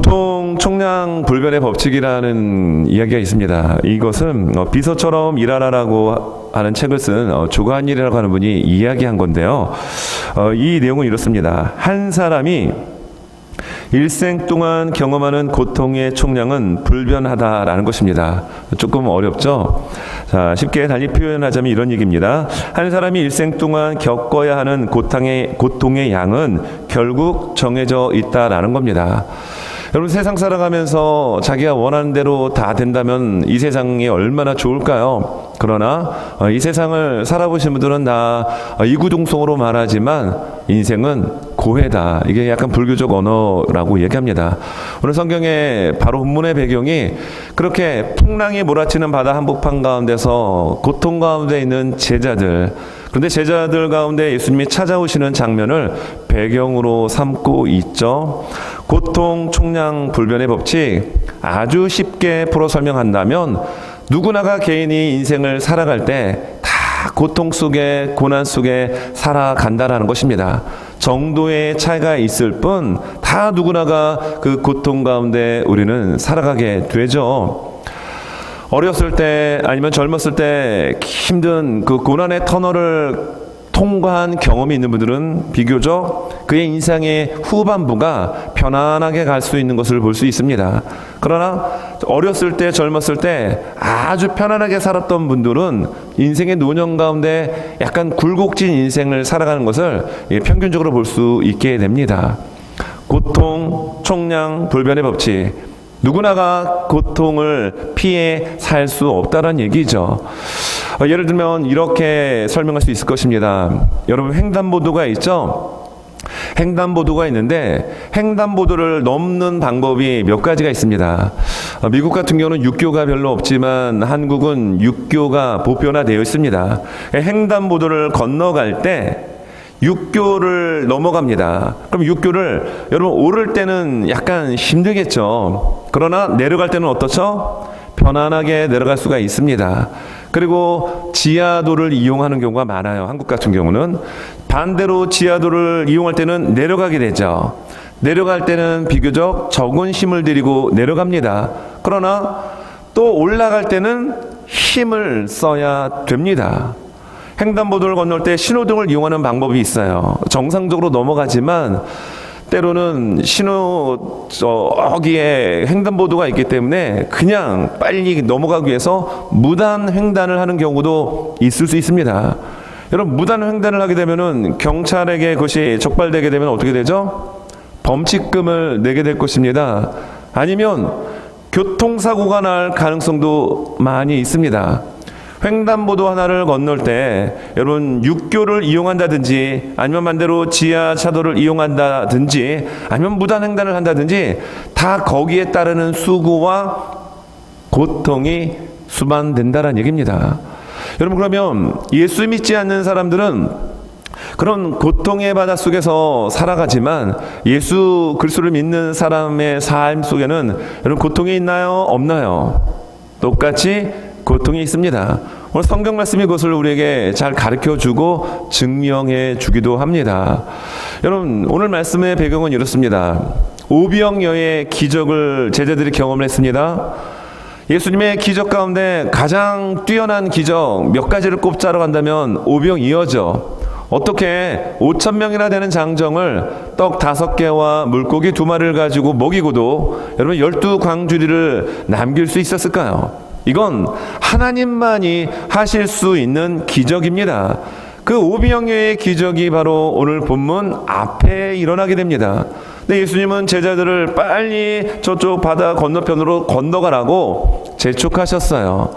고통 총량불변의 법칙이라는 이야기가 있습니다. 이것은 비서처럼 일하라라고 하는 책을 쓴 조관일이라고 하는 분이 이야기한 건데요. 이 내용은 이렇습니다. 한 사람이 일생 동안 경험하는 고통의 총량은 불변하다라는 것입니다. 조금 어렵죠? 자, 쉽게 달리 표현하자면 이런 얘기입니다. 한 사람이 일생 동안 겪어야 하는 고통의 양은 결국 정해져 있다라는 겁니다. 여러분, 세상 살아가면서 자기가 원하는 대로 다 된다면 이 세상이 얼마나 좋을까요? 그러나 이 세상을 살아보신 분들은 다 이구동성으로 말하지만 인생은 고해다. 이게 약간 불교적 언어라고 얘기합니다. 오늘 성경의 바로 본문의 배경이 그렇게 풍랑이 몰아치는 바다 한복판 가운데서 고통 가운데 있는 제자들, 그런데 제자들 가운데 예수님이 찾아오시는 장면을 배경으로 삼고 있죠. 고통 총량불변의 법칙, 아주 쉽게 풀어 설명한다면 누구나가 개인이 인생을 살아갈 때 다 고통 속에, 고난 속에 살아간다라는 것입니다. 정도의 차이가 있을 뿐 다 누구나가 그 고통 가운데 우리는 살아가게 되죠. 어렸을 때 아니면 젊었을 때 힘든 그 고난의 터널을 통과한 경험이 있는 분들은 비교적 그의 인생의 후반부가 편안하게 갈 수 있는 것을 볼 수 있습니다. 그러나 어렸을 때, 젊었을 때 아주 편안하게 살았던 분들은 인생의 노년 가운데 약간 굴곡진 인생을 살아가는 것을 평균적으로 볼 수 있게 됩니다. 고통, 총량, 불변의 법칙. 누구나가 고통을 피해 살 수 없다는 얘기죠. 예를 들면 이렇게 설명할 수 있을 것입니다. 여러분, 횡단보도가 있죠? 횡단보도가 있는데 횡단보도를 넘는 방법이 몇 가지가 있습니다. 미국 같은 경우는 육교가 별로 없지만 한국은 육교가 보편화되어 있습니다. 횡단보도를 건너갈 때 육교를 넘어갑니다. 그럼 육교를 여러분 오를 때는 약간 힘들겠죠. 그러나 내려갈 때는 어떻죠? 편안하게 내려갈 수가 있습니다. 그리고 지하도를 이용하는 경우가 많아요. 한국 같은 경우는 반대로 지하도를 이용할 때는 내려가게 되죠. 내려갈 때는 비교적 적은 힘을 들이고 내려갑니다. 그러나 또 올라갈 때는 힘을 써야 됩니다. 횡단보도를 건널 때 신호등을 이용하는 방법이 있어요. 정상적으로 넘어가지만 때로는 저기에 횡단보도가 있기 때문에 그냥 빨리 넘어가기 위해서 무단 횡단을 하는 경우도 있을 수 있습니다. 여러분, 무단 횡단을 하게 되면은 경찰에게 그것이 적발되게 되면 어떻게 되죠? 범칙금을 내게 될 것입니다. 아니면 교통사고가 날 가능성도 많이 있습니다. 횡단보도 하나를 건널 때 여러분 육교를 이용한다든지 아니면 반대로 지하차도를 이용한다든지 아니면 무단횡단을 한다든지 다 거기에 따르는 수고와 고통이 수반된다는 얘기입니다. 여러분, 그러면 예수 믿지 않는 사람들은 그런 고통의 바다 속에서 살아가지만 예수 그리스도를 믿는 사람의 삶 속에는 여러분 고통이 있나요? 없나요? 똑같이 고통이 있습니다. 오늘 성경 말씀이 그것을 우리에게 잘 가르쳐주고 증명해 주기도 합니다. 여러분, 오늘 말씀의 배경은 이렇습니다. 오병여의 기적을 제자들이 경험을 했습니다. 예수님의 기적 가운데 가장 뛰어난 기적 몇 가지를 꼽자러 간다면 오병이어죠. 어떻게 5,000명이나 되는 장정을 떡 5개와 물고기 2마리를 가지고 먹이고도 여러분 12광주리를 남길 수 있었을까요? 이건 하나님만이 하실 수 있는 기적입니다. 그 오병이어의 기적이 바로 오늘 본문 앞에 일어나게 됩니다. 근데 예수님은 제자들을 빨리 저쪽 바다 건너편으로 건너가라고 재촉하셨어요.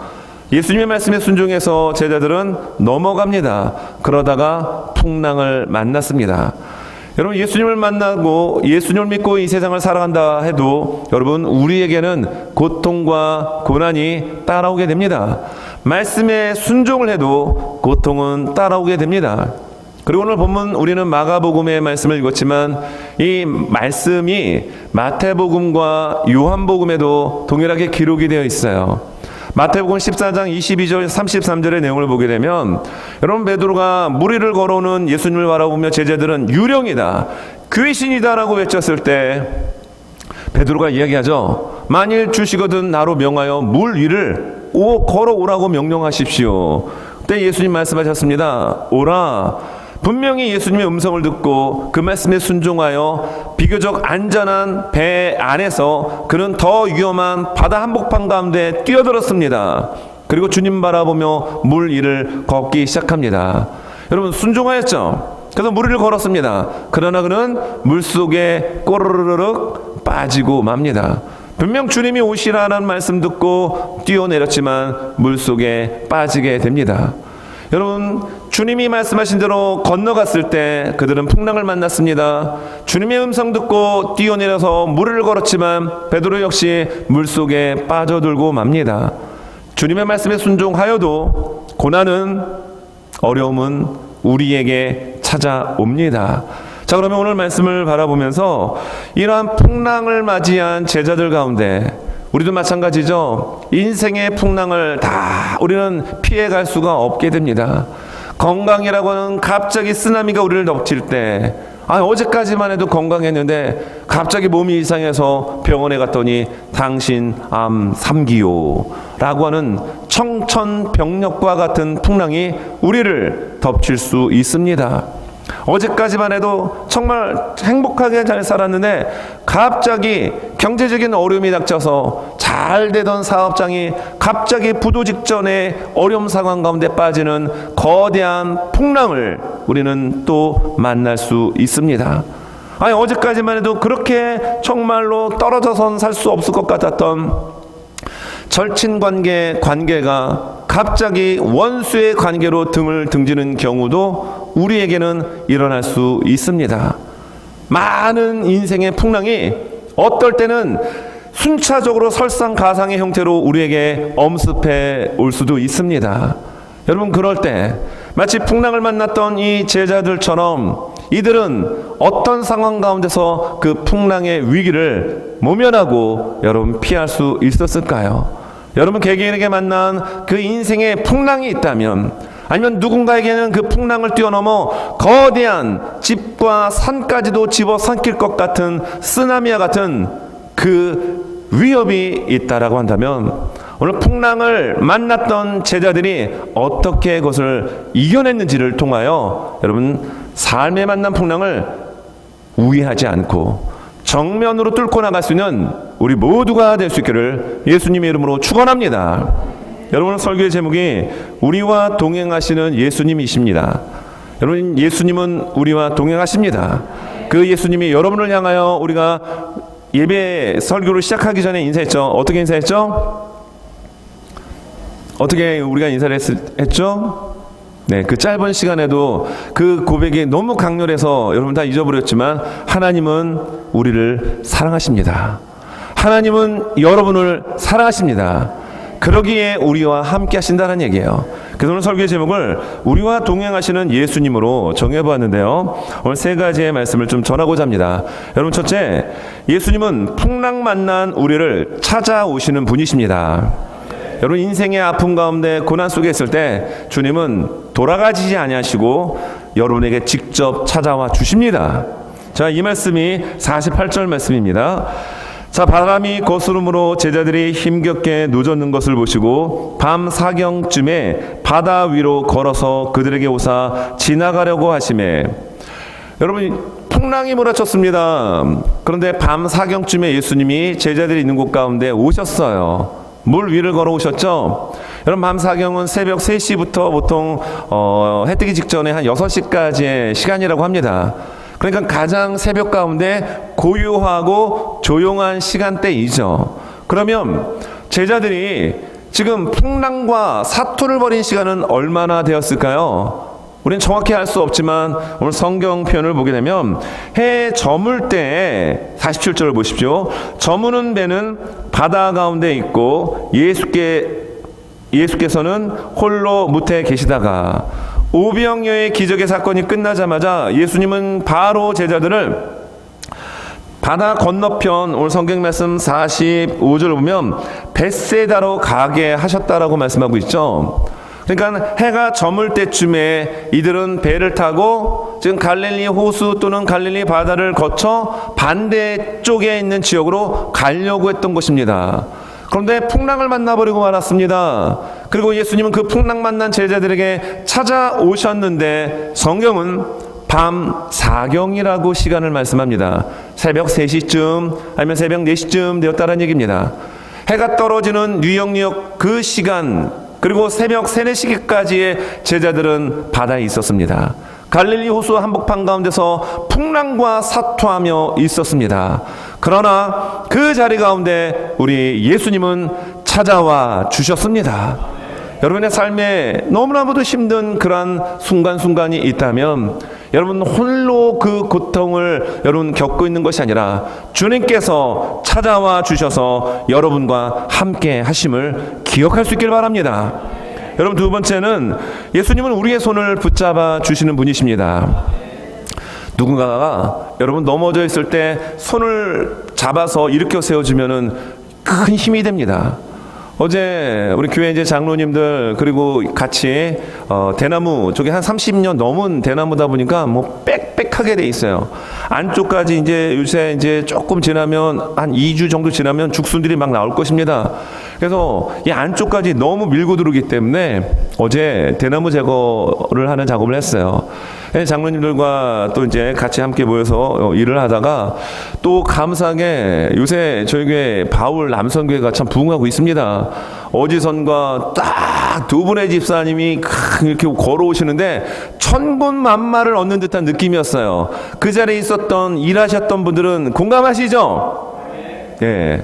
예수님의 말씀에 순종해서 제자들은 넘어갑니다. 그러다가 풍랑을 만났습니다. 여러분, 예수님을 만나고 예수님을 믿고 이 세상을 살아간다 해도 여러분 우리에게는 고통과 고난이 따라오게 됩니다. 말씀에 순종을 해도 고통은 따라오게 됩니다. 그리고 오늘 본문 우리는 마가복음의 말씀을 읽었지만 이 말씀이 마태복음과 요한복음에도 동일하게 기록이 되어 있어요. 마태복음 14장 22절 33절의 내용을 보게 되면 여러분, 베드로가 무리를 걸어오는 예수님을 바라보며 제자들은 유령이다, 귀신이다 라고 외쳤을 때 베드로가 이야기하죠. 만일 주시거든 나로 명하여 물 위를 걸어오라고 명령하십시오. 그때 예수님 말씀하셨습니다. 오라. 분명히 예수님의 음성을 듣고 그 말씀에 순종하여 비교적 안전한 배 안에서 그는 더 위험한 바다 한복판 가운데 뛰어들었습니다. 그리고 주님 바라보며 물 위를 걷기 시작합니다. 여러분, 순종하였죠? 그래서 물 위를 걸었습니다. 그러나 그는 물속에 꼬르르륵 빠지고 맙니다. 분명 주님이 오시라는 말씀 듣고 뛰어내렸지만 물속에 빠지게 됩니다. 여러분, 주님이 말씀하신 대로 건너갔을 때 그들은 풍랑을 만났습니다. 주님의 음성 듣고 뛰어내려서 물을 걸었지만 베드로 역시 물속에 빠져들고 맙니다. 주님의 말씀에 순종하여도 고난은, 어려움은 우리에게 찾아옵니다. 자, 그러면 오늘 말씀을 바라보면서 이러한 풍랑을 맞이한 제자들 가운데 우리도 마찬가지죠. 인생의 풍랑을 다 우리는 피해갈 수가 없게 됩니다. 건강이라고 하는 갑자기 쓰나미가 우리를 덮칠 때, 어제까지만 해도 건강했는데 갑자기 몸이 이상해서 병원에 갔더니 당신 암 3기요 라고 하는 청천벽력과 같은 풍랑이 우리를 덮칠 수 있습니다. 어제까지만 해도 정말 행복하게 잘 살았는데 갑자기 경제적인 어려움이 닥쳐서 잘 되던 사업장이 갑자기 부도 직전에 어려움 상황 가운데 빠지는 거대한 풍랑을 우리는 또 만날 수 있습니다. 어제까지만 해도 그렇게 정말로 떨어져선 살 수 없을 것 같았던 절친 관계가 갑자기 원수의 관계로 등을 등지는 경우도 우리에게는 일어날 수 있습니다. 많은 인생의 풍랑이 어떨 때는 순차적으로 설상가상의 형태로 우리에게 엄습해 올 수도 있습니다. 여러분, 그럴 때 마치 풍랑을 만났던 이 제자들처럼 이들은 어떤 상황 가운데서 그 풍랑의 위기를 모면하고 여러분 피할 수 있었을까요? 여러분, 개개인에게 만난 그 인생의 풍랑이 있다면, 아니면 누군가에게는 그 풍랑을 뛰어넘어 거대한 집과 산까지도 집어삼킬 것 같은 쓰나미와 같은 그 위협이 있다라고 한다면, 오늘 풍랑을 만났던 제자들이 어떻게 그것을 이겨냈는지를 통하여 여러분, 삶에 만난 풍랑을 우회하지 않고 정면으로 뚫고 나갈 수 있는 우리 모두가 될 수 있기를 예수님의 이름으로 축원합니다. 여러분, 설교의 제목이 우리와 동행하시는 예수님이십니다. 여러분, 예수님은 우리와 동행하십니다. 그 예수님이 여러분을 향하여 우리가 예배 설교를 시작하기 전에 인사했죠. 어떻게 인사했죠? 어떻게 우리가 인사를 했죠? 네, 그 짧은 시간에도 그 고백이 너무 강렬해서 여러분 다 잊어버렸지만, 하나님은 우리를 사랑하십니다. 하나님은 여러분을 사랑하십니다. 그러기에 우리와 함께 하신다는 얘기예요. 그래서 오늘 설교의 제목을 우리와 동행하시는 예수님으로 정해보았는데요, 오늘 세 가지의 말씀을 좀 전하고자 합니다. 여러분, 첫째, 예수님은 풍랑 만난 우리를 찾아오시는 분이십니다. 여러분, 인생의 아픔 가운데 고난 속에 있을 때 주님은 돌아가시지 아니하시고 여러분에게 직접 찾아와 주십니다. 자, 이 말씀이 48절 말씀입니다. 자, 바람이 거스름으로 제자들이 힘겹게 누워있는 것을 보시고 밤 사경쯤에 바다 위로 걸어서 그들에게 오사 지나가려고 하시매. 여러분, 풍랑이 몰아쳤습니다. 그런데 밤 사경쯤에 예수님이 제자들이 있는 곳 가운데 오셨어요. 물 위를 걸어오셨죠. 여러분, 밤 사경은 새벽 3시부터 보통 해 뜨기 직전에 한 6시까지의 시간이라고 합니다. 그러니까 가장 새벽 가운데 고요하고 조용한 시간대이죠. 그러면 제자들이 지금 풍랑과 사투를 벌인 시간은 얼마나 되었을까요? 우리는 정확히 알 수 없지만 오늘 성경 표현을 보게 되면 해 저물 때 47절을 보십시오. 저무는 배는 바다 가운데 있고 예수께서는 홀로 무태에 계시다가 오병이어의 기적의 사건이 끝나자마자 예수님은 바로 제자들을 바다 건너편, 오늘 성경 말씀 45절을 보면 벳세다로 가게 하셨다라고 말씀하고 있죠. 그러니까 해가 저물 때쯤에 이들은 배를 타고 지금 갈릴리 호수 또는 갈릴리 바다를 거쳐 반대쪽에 있는 지역으로 가려고 했던 것입니다. 그런데 풍랑을 만나버리고 말았습니다. 그리고 예수님은 그 풍랑 만난 제자들에게 찾아오셨는데 성경은 밤 사경이라고 시간을 말씀합니다. 새벽 3시쯤 아니면 새벽 4시쯤 되었다는 얘기입니다. 해가 떨어지는 뉴욕 그 시간, 그리고 새벽 3, 4시까지의 제자들은 바다에 있었습니다. 갈릴리 호수 한복판 가운데서 풍랑과 사투하며 있었습니다. 그러나 그 자리 가운데 우리 예수님은 찾아와 주셨습니다. 여러분의 삶에 너무나도 힘든 그러한 순간순간이 있다면 여러분 홀로 그 고통을 여러분 겪고 있는 것이 아니라 주님께서 찾아와 주셔서 여러분과 함께 하심을 기억할 수 있길 바랍니다. 여러분 두 번째는 예수님은 우리의 손을 붙잡아 주시는 분이십니다. 누군가가 여러분 넘어져 있을 때 손을 잡아서 일으켜 세워주면은 큰 힘이 됩니다. 어제 우리 교회 이제 장로님들 그리고 같이 대나무, 저게 한 30년 넘은 대나무다 보니까 뭐 빽빽하게 돼 있어요. 안쪽까지 이제 요새 이제 조금 지나면 한 2주 정도 지나면 죽순들이 막 나올 것입니다. 그래서 이 안쪽까지 너무 밀고 들어오기 때문에 어제 대나무 제거를 하는 작업을 했어요. 장로님들과 또 이제 같이 함께 모여서 일을 하다가 또 감사하게 요새 저희 교회 바울 남성교회가 참 부흥하고 있습니다. 어지선과 딱 두 분의 집사님이 이렇게 걸어오시는데 천군만마를 얻는 듯한 느낌이었어요. 그 자리에 있었던 일하셨던 분들은 공감하시죠? 예.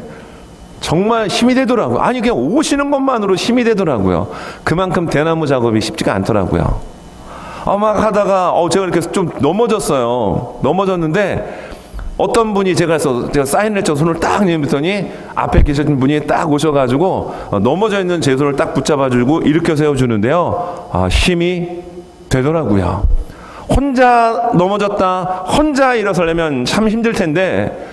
정말 힘이 되더라고요. 아니 그냥 오시는 것만으로 힘이 되더라고요. 그만큼 대나무 작업이 쉽지가 않더라고요. 막 하다가 제가 이렇게 좀 넘어졌는데 어떤 분이 제가 사인을 해서 손을 딱 내밀더니 앞에 계신 분이 딱 오셔가지고 넘어져 있는 제 손을 딱 붙잡아주고 일으켜 세워주는데요. 힘이 되더라고요. 혼자 넘어졌다 혼자 일어서려면 참 힘들 텐데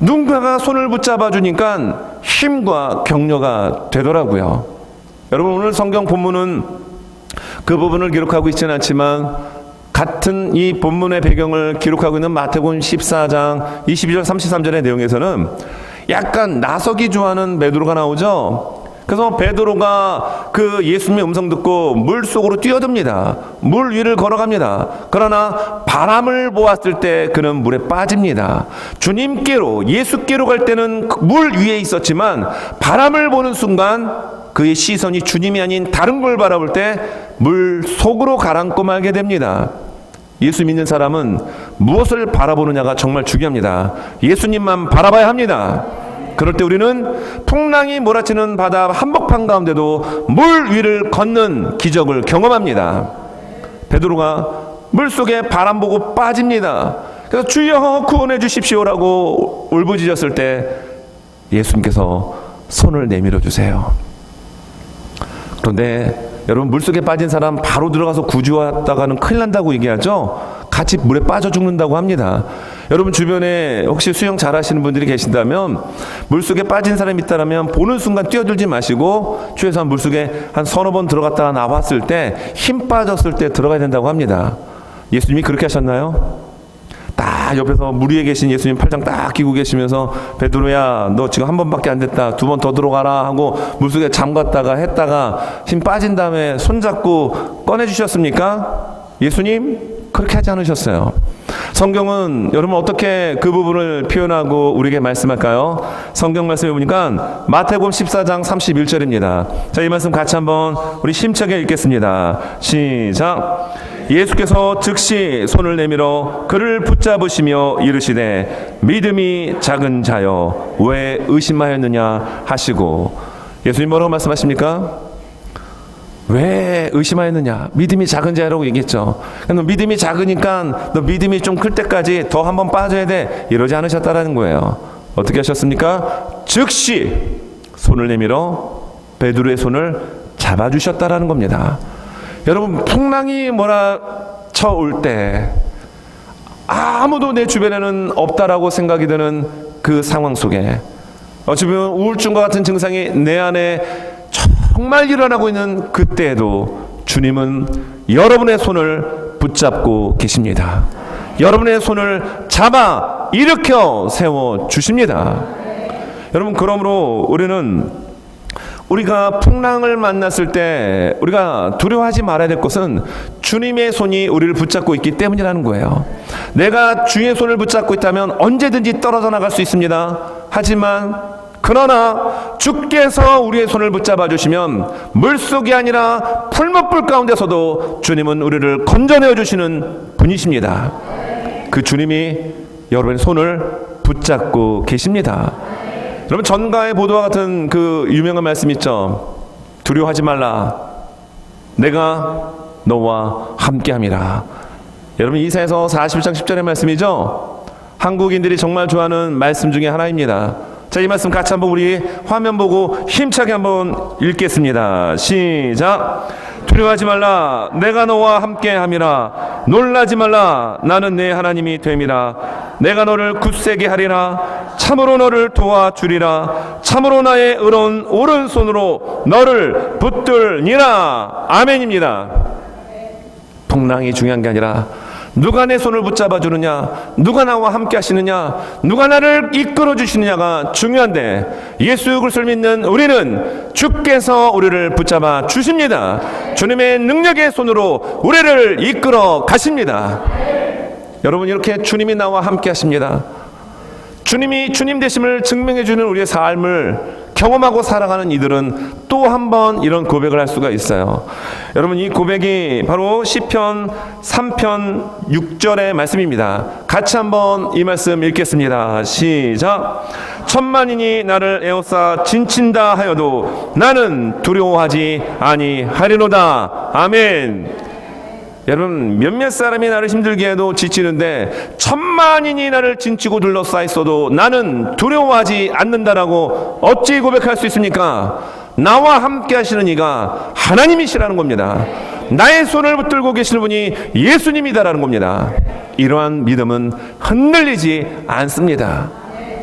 누군가가 손을 붙잡아 주니까 힘과 격려가 되더라고요. 여러분 오늘 성경 본문은 그 부분을 기록하고 있지는 않지만 같은 이 본문의 배경을 기록하고 있는 마태복음 14장 22절 33절의 내용에서는 약간 나서기 좋아하는 베드로가 나오죠. 그래서 베드로가 그 예수님의 음성 듣고 물 속으로 뛰어듭니다. 물 위를 걸어갑니다. 그러나 바람을 보았을 때 그는 물에 빠집니다. 주님께로 예수께로 갈 때는 물 위에 있었지만 바람을 보는 순간 그의 시선이 주님이 아닌 다른 걸 바라볼 때 물 속으로 가라앉고 말게 됩니다. 예수 믿는 사람은 무엇을 바라보느냐가 정말 중요합니다. 예수님만 바라봐야 합니다. 그럴 때 우리는 풍랑이 몰아치는 바다 한복판 가운데도 물 위를 걷는 기적을 경험합니다. 베드로가 물속에 바람 보고 빠집니다. 그래서 주여 구원해 주십시오라고 울부짖었을 때 예수님께서 손을 내밀어 주세요. 그런데 여러분 물속에 빠진 사람 바로 들어가서 구조하다가는 큰일 난다고 얘기하죠. 같이 물에 빠져 죽는다고 합니다. 여러분 주변에 혹시 수영 잘하시는 분들이 계신다면 물속에 빠진 사람이 있다면 보는 순간 뛰어들지 마시고 최소한 물속에 한 서너 번 들어갔다가 나왔을 때 힘 빠졌을 때 들어가야 된다고 합니다. 예수님이 그렇게 하셨나요? 딱 옆에서 물 위에 계신 예수님 팔짱 딱 끼고 계시면서 베드로야 너 지금 한 번밖에 안 됐다, 2번 더 들어가라 하고 물속에 잠갔다가 했다가 힘 빠진 다음에 손잡고 꺼내주셨습니까? 예수님 그렇게 하지 않으셨어요. 성경은 여러분 어떻게 그 부분을 표현하고 우리에게 말씀할까요? 성경 말씀해 보니까 마태복음 14장 31절입니다. 자, 이 말씀 같이 한번 우리 힘차게 읽겠습니다. 시작. 예수께서 즉시 손을 내밀어 그를 붙잡으시며 이르시되 믿음이 작은 자여 왜 의심하였느냐 하시고, 예수님 뭐라고 말씀하십니까? 왜 의심하였느냐? 믿음이 작은 자라고 얘기했죠. 너 믿음이 작으니까 너 믿음이 좀 클 때까지 더 한번 빠져야 돼, 이러지 않으셨다라는 거예요. 어떻게 하셨습니까? 즉시 손을 내밀어 베드로의 손을 잡아주셨다라는 겁니다. 여러분 풍랑이 몰아쳐올 때 아무도 내 주변에는 없다라고 생각이 드는 그 상황 속에 어찌 보면 우울증과 같은 증상이 내 안에 정말 일어나고 있는 그때에도 주님은 여러분의 손을 붙잡고 계십니다. 여러분의 손을 잡아 일으켜 세워 주십니다. 여러분, 그러므로 우리가 풍랑을 만났을 때 우리가 두려워하지 말아야 될 것은 주님의 손이 우리를 붙잡고 있기 때문이라는 거예요. 내가 주의 손을 붙잡고 있다면 언제든지 떨어져 나갈 수 있습니다. 그러나 주께서 우리의 손을 붙잡아 주시면 물속이 아니라 풀무불 가운데서도 주님은 우리를 건져내어 주시는 분이십니다. 그 주님이 여러분의 손을 붙잡고 계십니다. 여러분, 전가의 보도와 같은 그 유명한 말씀 있죠. 두려워하지 말라, 내가 너와 함께함이라. 여러분, 이사야서 40장 10절의 말씀이죠. 한국인들이 정말 좋아하는 말씀 중에 하나입니다. 자, 이 말씀 같이 한번 우리 화면 보고 힘차게 한번 읽겠습니다. 시작. 두려워하지 말라, 내가 너와 함께함이라. 놀라지 말라, 나는 내 하나님이 됨이라. 내가 너를 굳세게 하리라. 참으로 너를 도와주리라. 참으로 나의 의로운 오른손으로 너를 붙들니라. 아멘입니다. 풍랑이 중요한 게 아니라 누가 내 손을 붙잡아 주느냐, 누가 나와 함께 하시느냐, 누가 나를 이끌어 주시느냐가 중요한데, 예수 그리스도를 믿는 우리는 주께서 우리를 붙잡아 주십니다. 주님의 능력의 손으로 우리를 이끌어 가십니다. 여러분, 이렇게 주님이 나와 함께 하십니다. 주님이 주님 되심을 증명해 주는 우리의 삶을 경험하고 살아가는 이들은 또 한 번 이런 고백을 할 수가 있어요. 여러분, 이 고백이 바로 시편 3편 6절의 말씀입니다. 같이 한번 이 말씀 읽겠습니다. 시작. 천만인이 나를 에워싸 진친다 하여도 나는 두려워하지 아니하리로다. 아멘. 여러분, 몇몇 사람이 나를 힘들게 해도 지치는데 천만인이 나를 진치고 둘러싸 있어도 나는 두려워하지 않는다라고 어찌 고백할 수 있습니까? 나와 함께 하시는 이가 하나님이시라는 겁니다. 나의 손을 붙들고 계시는 분이 예수님이다라는 겁니다. 이러한 믿음은 흔들리지 않습니다.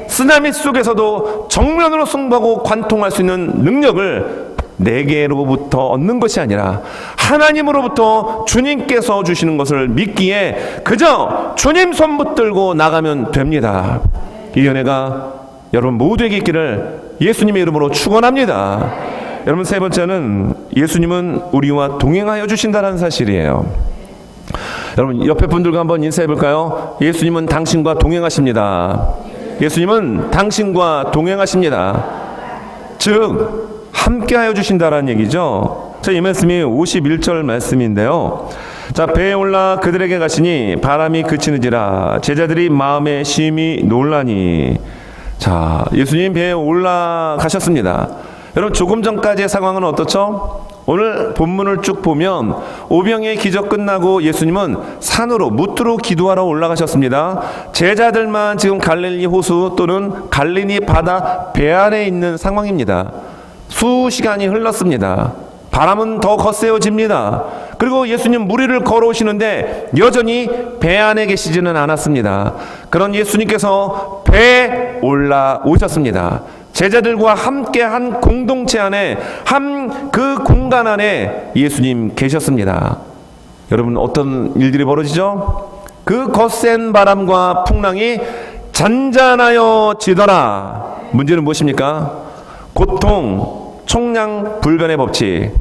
쓰나미 속에서도 정면으로 승부하고 관통할 수 있는 능력을 내게로부터 얻는 것이 아니라 하나님으로부터 주님께서 주시는 것을 믿기에 그저 주님 손 붙들고 나가면 됩니다. 이 은혜가 여러분 모두에게 있기를 예수님의 이름으로 축원합니다. 여러분, 세 번째는 예수님은 우리와 동행하여 주신다는 사실이에요. 여러분, 옆에 분들과 한번 인사해 볼까요? 예수님은 당신과 동행하십니다. 예수님은 당신과 동행하십니다. 즉 함께하여 주신다라는 얘기죠. 자, 이 말씀이 51절 말씀인데요. 자, 배에 올라 그들에게 가시니 바람이 그치는지라 제자들이 마음에 심히 놀라니. 자, 예수님 배에 올라가셨습니다. 여러분, 조금 전까지의 상황은 어떻죠? 오늘 본문을 쭉 보면 오병이의 기적 끝나고 예수님은 산으로 무트로 기도하러 올라가셨습니다. 제자들만 지금 갈릴리 호수 또는 갈릴리 바다 배 안에 있는 상황입니다. 수시간이 흘렀습니다. 바람은 더 거세어집니다. 그리고 예수님 무리를 걸어오시는데 여전히 배 안에 계시지는 않았습니다. 그런 예수님께서 배에 올라오셨습니다. 제자들과 함께 한 공동체 안에 한 그 공간 안에 예수님 계셨습니다. 여러분, 어떤 일들이 벌어지죠? 그 거센 바람과 풍랑이 잔잔하여 지더라. 문제는 무엇입니까? 고통, 총량불변의 법칙,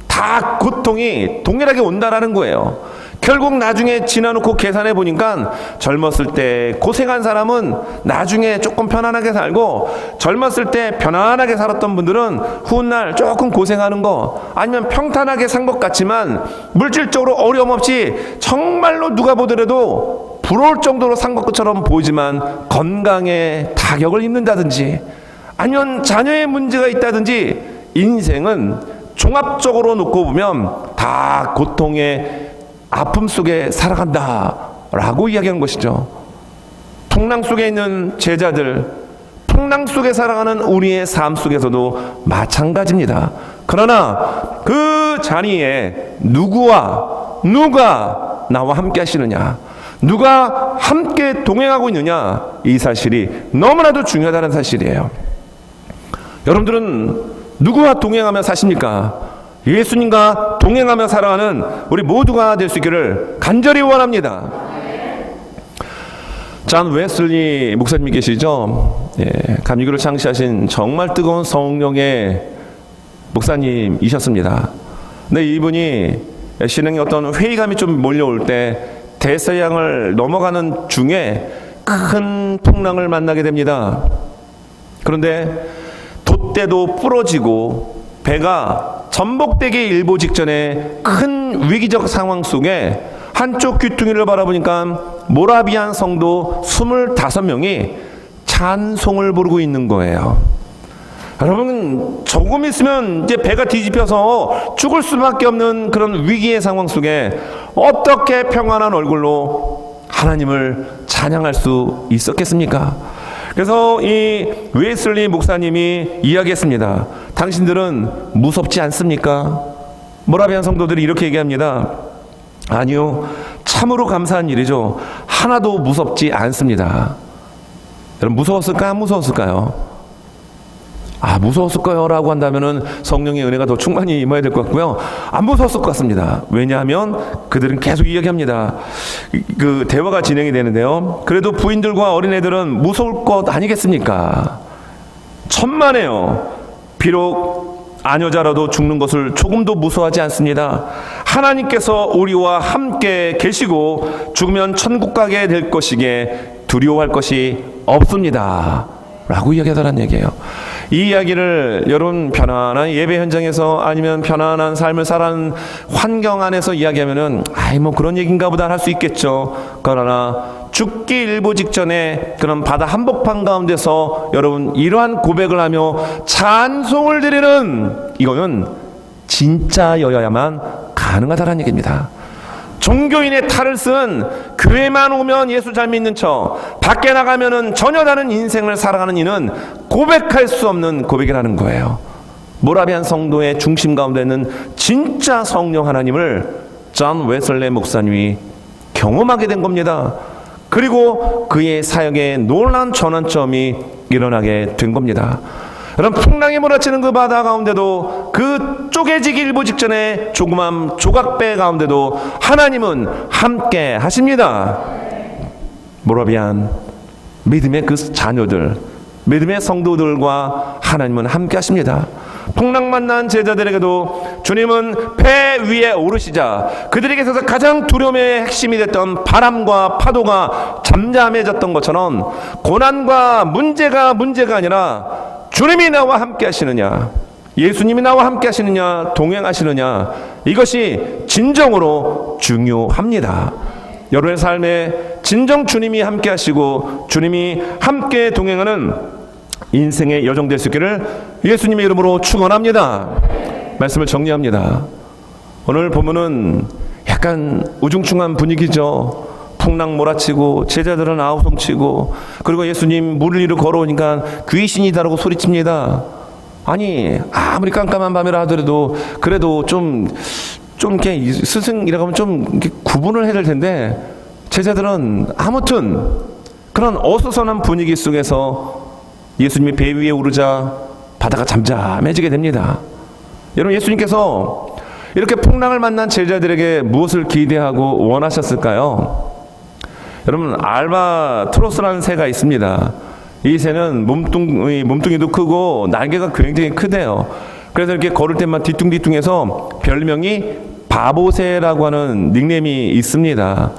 다 고통이 동일하게 온다라는 거예요. 결국 나중에 지나놓고 계산해 보니까 젊었을 때 고생한 사람은 나중에 조금 편안하게 살고, 젊었을 때 편안하게 살았던 분들은 훗날 조금 고생하는 거, 아니면 평탄하게 산 것 같지만 물질적으로 어려움 없이 정말로 누가 보더라도 부러울 정도로 산 것처럼 보이지만 건강에 타격을 입는다든지 아니면 자녀의 문제가 있다든지, 인생은 종합적으로 놓고 보면 다 고통의 아픔 속에 살아간다 라고 이야기한 것이죠. 풍랑 속에 있는 제자들, 풍랑 속에 살아가는 우리의 삶 속에서도 마찬가지입니다. 그러나 그 자리에 누가 나와 함께 하시느냐, 누가 함께 동행하고 있느냐, 이 사실이 너무나도 중요하다는 사실이에요. 여러분들은 누구와 동행하며 사십니까? 예수님과 동행하며 살아가는 우리 모두가 될 수 있기를 간절히 원합니다. 존 웨슬리 목사님이 계시죠? 예, 감리교를 창시하신 정말 뜨거운 성령의 목사님이셨습니다. 근데 이분이 신앙의 어떤 회의감이 좀 몰려올 때 대서양을 넘어가는 중에 큰 풍랑을 만나게 됩니다. 그런데 돛대도 부러지고 배가 전복되기 일보 직전에 큰 위기적 상황 속에 한쪽 귀퉁이를 바라보니까 모라비안 성도 25명이 찬송을 부르고 있는 거예요. 여러분, 조금 있으면 이제 배가 뒤집혀서 죽을 수밖에 없는 그런 위기의 상황 속에 어떻게 평안한 얼굴로 하나님을 찬양할 수 있었겠습니까? 그래서 이 웨슬리 목사님이 이야기했습니다. 당신들은 무섭지 않습니까? 모라비안 성도들이 이렇게 얘기합니다. 아니요, 참으로 감사한 일이죠. 하나도 무섭지 않습니다. 여러분, 무서웠을까요? 안 무서웠을까요? 무서웠을까요? 라고 한다면은 성령의 은혜가 더 충만히 임해야 될 것 같고요. 안 무서웠을 것 같습니다. 왜냐하면 그들은 계속 이야기합니다. 그 대화가 진행이 되는데요. 그래도 부인들과 어린애들은 무서울 것 아니겠습니까? 천만에요. 비록 아녀자라도 죽는 것을 조금도 무서워하지 않습니다. 하나님께서 우리와 함께 계시고 죽으면 천국 가게 될 것이기에 두려워할 것이 없습니다. 라고 이야기하더란 얘기예요. 이 이야기를 여러분 편안한 예배 현장에서 아니면 편안한 삶을 살아가는 환경 안에서 이야기하면은 뭐 그런 얘기인가 보다 할 수 있겠죠. 그러나 죽기 일보 직전에 그런 바다 한복판 가운데서 여러분 이러한 고백을 하며 찬송을 드리는 이거는 진짜여야만 가능하다는 얘기입니다. 종교인의 탈을 쓴 교회만 오면 예수 잘 믿는 척 밖에 나가면은 전혀 다른 인생을 살아가는 이는 고백할 수 없는 고백이라는 거예요. 모라비안 성도의 중심 가운데 있는 진짜 성령 하나님을 존 웨슬리 목사님이 경험하게 된 겁니다. 그리고 그의 사역에 놀라운 전환점이 일어나게 된 겁니다. 여러분, 풍랑이 몰아치는 그 바다 가운데도 그 쪼개지기 일보 직전에 조그만 조각배 가운데도 하나님은 함께 하십니다. 모라비안 믿음의 그 자녀들, 믿음의 성도들과 하나님은 함께 하십니다. 풍랑 만난 제자들에게도 주님은 배 위에 오르시자 그들에게 있어서 가장 두려움의 핵심이 됐던 바람과 파도가 잠잠해졌던 것처럼 고난과 문제가 아니라 주님이 나와 함께 하시느냐, 예수님이 나와 함께 하시느냐, 동행하시느냐, 이것이 진정으로 중요합니다. 여러분의 삶에 진정 주님이 함께 하시고 주님이 함께 동행하는 인생의 여정 될 수 있기를 예수님의 이름으로 축원합니다. 말씀을 정리합니다. 오늘 보면은 약간 우중충한 분위기죠. 풍랑 몰아치고 제자들은 아우성치고 그리고 예수님 물을 위로 걸어오니까 귀신이다라고 소리칩니다. 아니 아무리 깜깜한 밤이라 하더라도 그래도 좀 이렇게 스승이라고 하면 좀 이렇게 구분을 해야 될 텐데 제자들은 아무튼 그런 어수선한 분위기 속에서 예수님이 배 위에 오르자 바다가 잠잠해지게 됩니다. 여러분, 예수님께서 이렇게 풍랑을 만난 제자들에게 무엇을 기대하고 원하셨을까요? 여러분, 알바트로스라는 새가 있습니다. 이 새는 몸뚱이도 크고 날개가 굉장히 크대요. 그래서 이렇게 걸을 때만 뒤뚱뒤뚱해서 별명이 바보새라고 하는 닉네임이 있습니다.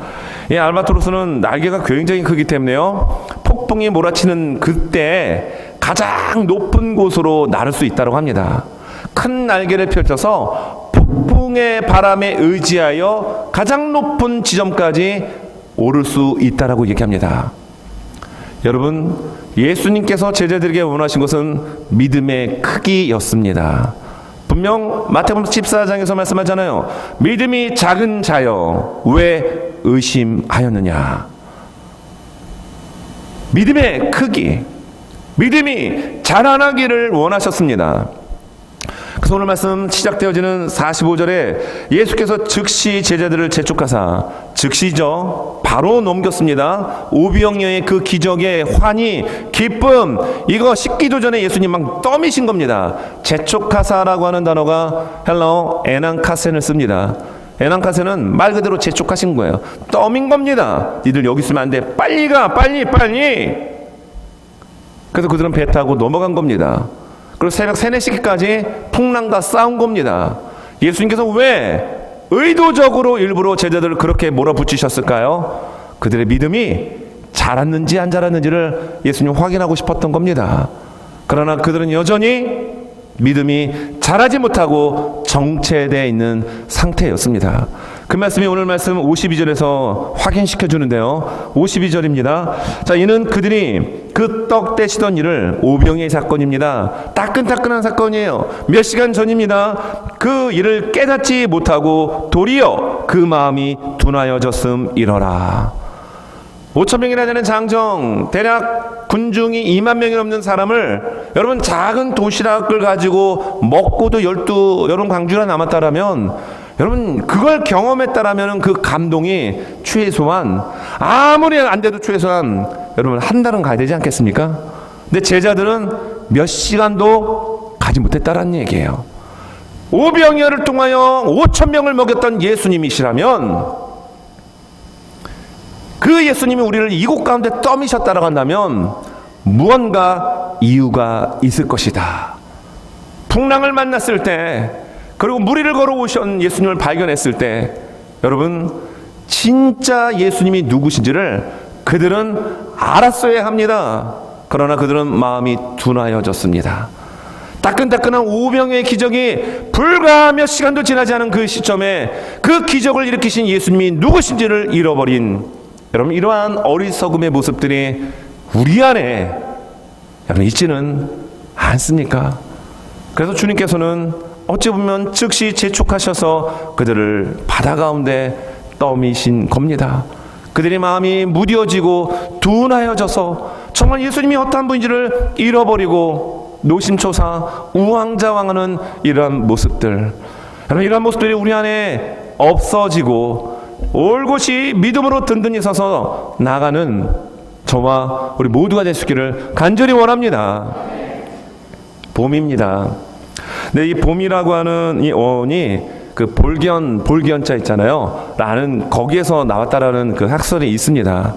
이 알바트로스는 날개가 굉장히 크기 때문에요, 폭풍이 몰아치는 그때 가장 높은 곳으로 나를 수 있다고 합니다. 큰 날개를 펼쳐서 폭풍의 바람에 의지하여 가장 높은 지점까지 오를 수 있다라고 얘기합니다. 여러분, 예수님께서 제자들에게 원하신 것은 믿음의 크기였습니다. 분명 마태복음 14장에서 말씀하잖아요. 믿음이 작은 자여 왜 의심하였느냐. 믿음의 크기, 믿음이 자라나기를 원하셨습니다. 그래서 그래서 오늘 말씀 시작되어지는 45절에 예수께서 즉시 제자들을 재촉하사, 즉시죠, 바로 넘겼습니다. 오병이어의 그 기적의 환희, 기쁨, 이거 식기도 전에 예수님 막 떠미신 겁니다. 재촉하사라고 하는 단어가 헬라어 에난카센을 씁니다. 에난카센은 말 그대로 재촉하신 거예요. 떠민 겁니다. 니들 여기 있으면 안 돼. 빨리 가, 빨리. 그래서 그들은 배 타고 넘어간 겁니다. 그리고 새벽 3, 4시까지 풍랑과 싸운 겁니다. 예수님께서 왜 의도적으로 일부러 제자들을 그렇게 몰아붙이셨을까요? 그들의 믿음이 자랐는지 안 자랐는지를 예수님 확인하고 싶었던 겁니다. 그러나 그들은 여전히 믿음이 자라지 못하고 정체되어 있는 상태였습니다. 그 말씀이 오늘 말씀 52절에서 확인시켜 주는데요. 52절입니다. 자, 이는 그들이 그 떡 떼시던 일을, 오병이의 사건입니다. 따끈따끈한 사건이에요. 몇 시간 전입니다. 그 일을 깨닫지 못하고 도리어 그 마음이 둔하여졌음이러라. 5,000명이나 되는 장정, 대략 군중이 2만 명이 넘는 사람을 여러분 작은 도시락을 가지고 먹고도 여러분 광주가 남았다라면, 여러분 그걸 경험했다라면 그 감동이 최소한, 아무리 안 돼도 최소한 여러분 한 달은 가야 되지 않겠습니까? 근데 제자들은 몇 시간도 가지 못했다라는 얘기예요. 오병이어를 통하여 5,000명을 먹였던 예수님이시라면, 그 예수님이 우리를 이곳 가운데 떠미셨다라고 한다면 무언가 이유가 있을 것이다. 풍랑을 만났을 때, 그리고 무리를 걸어오신 예수님을 발견했을 때, 여러분 진짜 예수님이 누구신지를 그들은 알았어야 합니다. 그러나 그들은 마음이 둔하여졌습니다. 따끈따끈한 오병이어의 기적이 불과 몇 시간도 지나지 않은 그 시점에 그 기적을 일으키신 예수님이 누구신지를 잃어버린, 여러분 이러한 어리석음의 모습들이 우리 안에 여러분 있지는 않습니까? 그래서 주님께서는 어찌 보면 즉시 재촉하셔서 그들을 바다 가운데 떠미신 겁니다. 그들의 마음이 무뎌지고 둔하여져서 정말 예수님이 어떠한 분인지를 잃어버리고 노심초사 우왕좌왕하는 이러한 모습들, 여러분 이러한 모습들이 우리 안에 없어지고 올곧이 믿음으로 든든히 서서 나가는 저와 우리 모두가 될 수 있기를 간절히 원합니다. 봄입니다. 근데 이 봄이라고 하는 이 어원이 그 볼견자 있잖아요. 라는 거기에서 나왔다라는 그 학설이 있습니다.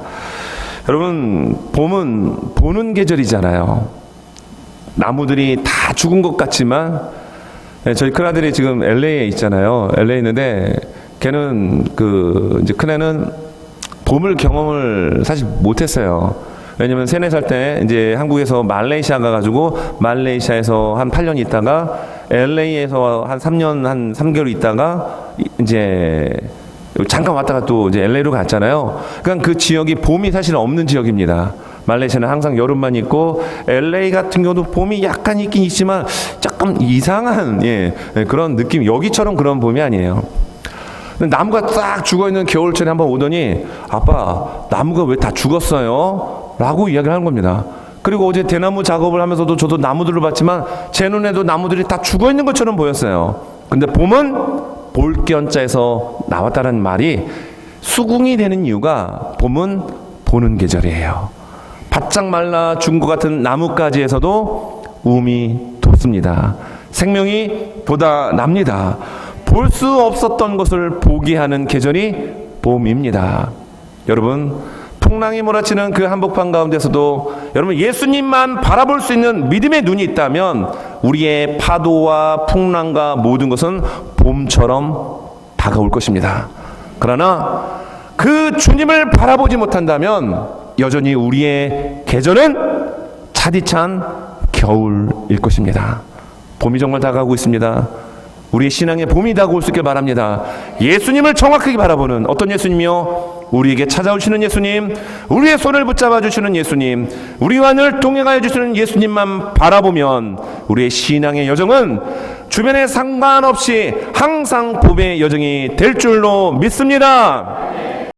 여러분 봄은 보는 계절이잖아요. 나무들이 다 죽은 것 같지만, 저희 큰아들이 지금 LA에 있잖아요. LA에 있는데 걔는 이제 큰애는 봄을 경험을 사실 못했어요. 왜냐면 3, 4살 때 이제 한국에서 말레이시아 가가지고 말레이시아에서 한 8년 있다가 LA에서 한 3년 한 3개월 있다가 이제 잠깐 왔다가 또 이제 LA로 갔잖아요. 그러니까 그 지역이 봄이 사실 없는 지역입니다. 말레이시아는 항상 여름만 있고 LA 같은 경우도 봄이 약간 있긴 있지만 조금 이상한 그런 느낌, 여기처럼 그런 봄이 아니에요. 나무가 싹 죽어있는 겨울철에 한번 오더니 아빠 나무가 왜 다 죽었어요? 라고 이야기를 하는 겁니다. 그리고 어제 대나무 작업을 하면서도 저도 나무들을 봤지만 제 눈에도 나무들이 다 죽어있는 것처럼 보였어요. 근데 봄은 볼견자에서 나왔다는 말이 수긍이 되는 이유가 봄은 보는 계절이에요. 바짝 말라 죽은 것 같은 나뭇가지에서도 움이 돋습니다. 생명이 돋아납니다. 볼 수 없었던 것을 보게 하는 계절이 봄입니다. 여러분 풍랑이 몰아치는 그 한복판 가운데서도 여러분 예수님만 바라볼 수 있는 믿음의 눈이 있다면 우리의 파도와 풍랑과 모든 것은 봄처럼 다가올 것입니다. 그러나 그 주님을 바라보지 못한다면 여전히 우리의 계절은 차디찬 겨울일 것입니다. 봄이 정말 다가오고 있습니다. 우리의 신앙의 봄이 다가올 수 있길 바랍니다. 예수님을 정확하게 바라보는, 어떤 예수님이요? 우리에게 찾아오시는 예수님, 우리의 손을 붙잡아 주시는 예수님, 우리와 늘 동행하여 주시는 예수님만 바라보면 우리의 신앙의 여정은 주변에 상관없이 항상 봄의 여정이 될 줄로 믿습니다.